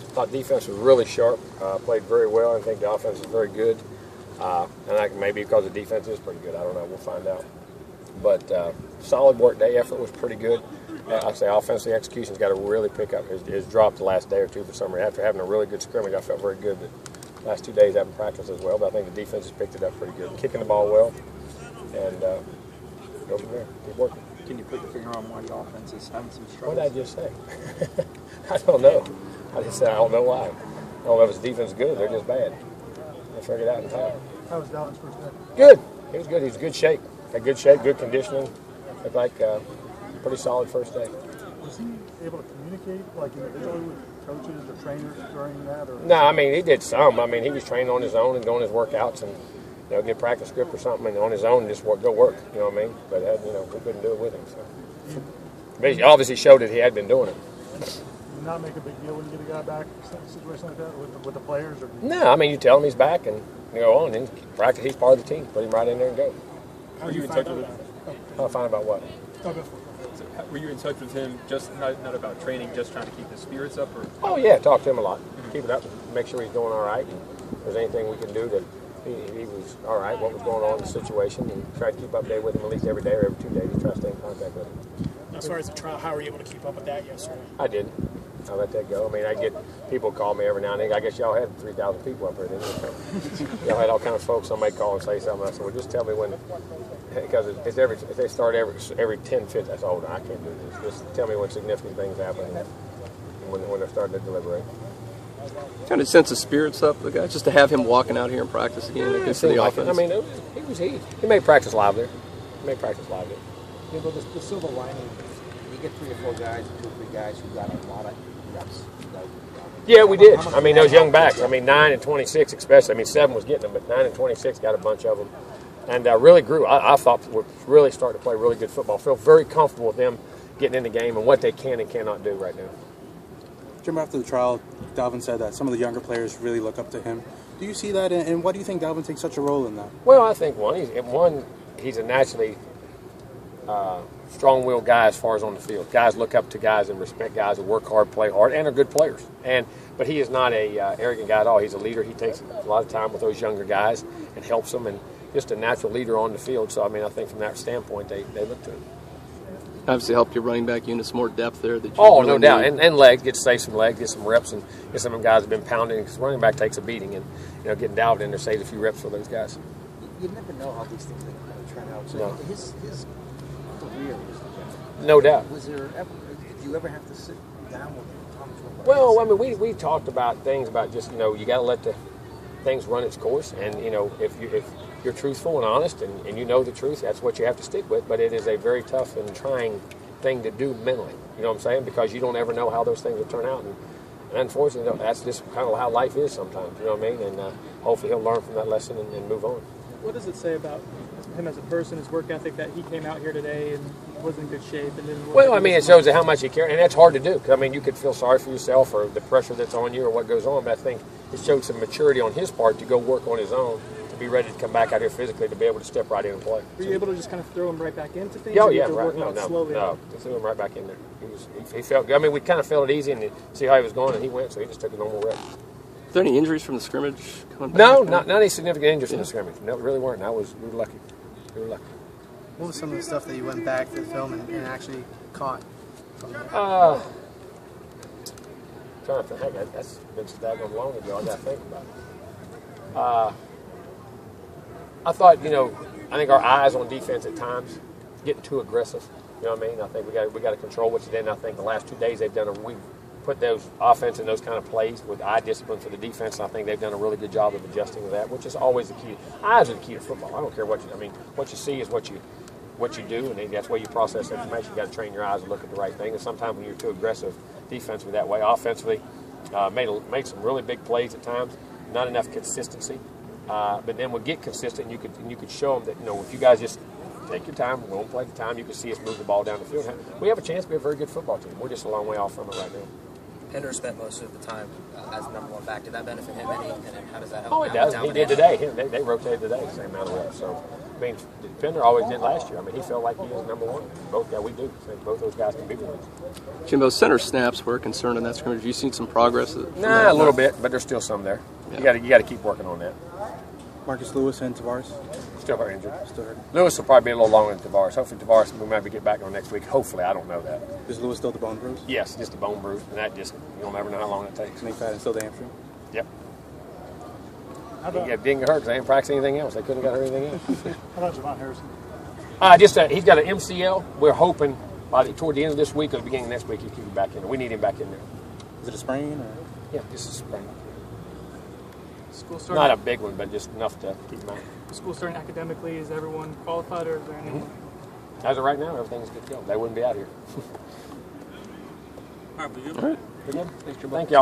Thought defense was really sharp, played very well. I think the offense is very good. And maybe because the defense is pretty good. I don't know. We'll find out. But solid work day effort was pretty good. I say offensively execution's got to really pick up. It's dropped the last day or two for some reason. After having a really good scrimmage, I felt very good. The last 2 days I haven't practiced as well, but I think the defense has picked it up pretty good. Kicking the ball well, and go from there. Keep working. Can you put your finger on why the offense is having some struggles? What did I just say? I don't know. I just said I don't know why. I don't know if it's defense good. They're just bad. We'll figure it out in time. How was Dalvin's first day? Good. He was good. He was in good shape. Had good shape, good conditioning. Looked like pretty solid first day. Was he able to communicate like individually with coaches or trainers during that? Or? No, I mean he did some. I mean he was training on his own and doing his workouts and get practice script or something and on his own and just go work. You know what I mean? But we couldn't do it with him. So but he obviously showed that he had been doing it. You not make a big deal when you get a guy back in a situation like that with the players? Or no, I mean you tell him he's back and you go on and practice. He's part of the team. Put him right in there and go. Were you in touch with him? Find about what? Were you in touch with him just not about training, just trying to keep his spirits up? Or? Oh yeah, talk to him a lot. Keep it up. Make sure he's doing all right. And if there's anything we can do that he was all right, what was going on in the situation, and try to keep up there with him at least every day or every 2 days. Try to stay in contact with him. As far as the trial, how were you able to keep up with that yesterday? I didn't. I let that go. I mean, I get people call me every now and then. I guess y'all had 3,000 people up there, didn't you? Y'all had all kinds of folks. Somebody call and say something. I said, well, just tell me when, because if they start every 10, 15, that's older. I can't do this. Just tell me when significant things happen and when they're starting to deliberate. Kind of sense of spirits up, the guy, just to have him walking out here and practice again against the offense. I mean, he made practice live there. Yeah, but the silver lining, you get 3 or 4 guys, 2 or 3 guys who got a lot of reps. Yeah, we did. I mean, those young backs. I mean, 9 and 26 especially. I mean, 7 was getting them, but 9 and 26 got a bunch of them. And really grew. I thought we're really starting to play really good football. Feel very comfortable with them getting in the game and what they can and cannot do right now. Jimbo, after the trial, Dalvin said that some of the younger players really look up to him. Do you see that, and why do you think Dalvin takes such a role in that? Well, I think he's a naturally strong-willed guy as far as on the field. Guys look up to guys and respect guys who work hard, play hard, and are good players. But he is not a arrogant guy at all. He's a leader. He takes a lot of time with those younger guys and helps them, and just a natural leader on the field. So, I mean, I think from that standpoint, they look to him. Obviously helped your running back unit some more depth there. No doubt. And legs, get to save some legs, get some reps, and get some of them guys have been pounding because running back takes a beating. And, getting Dalvin in there saves a few reps for those guys. You never know how these things are going to turn out. So no. His career was together. No doubt. Did you ever have to sit down with him? Well, I mean, we talked about things about just, you got to let the things run its course. And, if you're truthful and honest and you know the truth, that's what you have to stick with. But it is a very tough and trying thing to do mentally. You know what I'm saying? Because you don't ever know how those things will turn out. And unfortunately, that's just kind of how life is sometimes. You know what I mean? And hopefully he'll learn from that lesson and move on. What does it say about him as a person, his work ethic, that he came out here today and wasn't in good shape? And then well, I mean, it shows how much he cares. And that's hard to do. Because, I mean, you could feel sorry for yourself or the pressure that's on you or what goes on. But I think it showed some maturity on his part to go work on his own, be ready to come back out here physically to be able to step right in and play. Were you able to just kind of throw him right back into things? Oh, yeah, right. No, threw him right back in there. He felt good. I mean, we kind of felt it easy and see how he was going, and he went, so he just took a normal rep. Are there any injuries from the scrimmage coming back? No, not any significant injuries from the scrimmage. No, really weren't. We were lucky. What was some of the stuff that you went back to the film and actually caught? Trying to think. That's been so daggone long ago. I got to think about it. I thought, I think our eyes on defense at times getting too aggressive. You know what I mean? I think we got to control what you did. And I think the last 2 days we put those offense in those kind of plays with eye discipline for the defense. And I think they've done a really good job of adjusting to that, which is always the key. Eyes are the key to football. I don't care what you see is what you do, and that's where you process information. You got to train your eyes to look at the right thing. And sometimes when you're too aggressive defensively that way, offensively, made some really big plays at times. Not enough consistency. But then we'll get consistent, and you could show them that, if you guys just take your time, we won't play the time, you can see us move the ball down the field. We have a chance to be a very good football team. We're just a long way off from it right now. Pender spent most of the time as the number one back. Did that benefit him any? And how does that help? Oh, it does. He did today. They rotated today, the same amount of reps. So I mean, the defender always did last year. I mean, he felt like he was number one. Both guys, we do. I think both those guys can be one. Jimbo, center snaps were a concern in that scrimmage. Have you seen some progress? Nah, a little bit, but there's still some there. Yeah. You got to keep working on that. Marcus Lewis and Tavares? Still hurt injured. Still hurt. Lewis will probably be a little longer than Tavares. Hopefully Tavares, we might get back on next week. Hopefully, I don't know that. Is Lewis still the bone bruise? Yes, just a bone bruise, and that just, you'll never know how long it takes. Snake fat and still the hamstring? Yep. How about, He didn't get hurt because they didn't practice anything else. They couldn't have got hurt anything else. how about Javon Harrison? He's got an MCL. We're hoping toward the end of this week or the beginning of next week he'll keep him back in. We need him back in there. Is it a sprain? Or? Yeah, just a sprain. School starting, Not a big one, but just enough to keep him out. school starting academically. Is everyone qualified, or is there any? As of right now, everything's good to go. They wouldn't be out here. All right. Good. Thank y'all.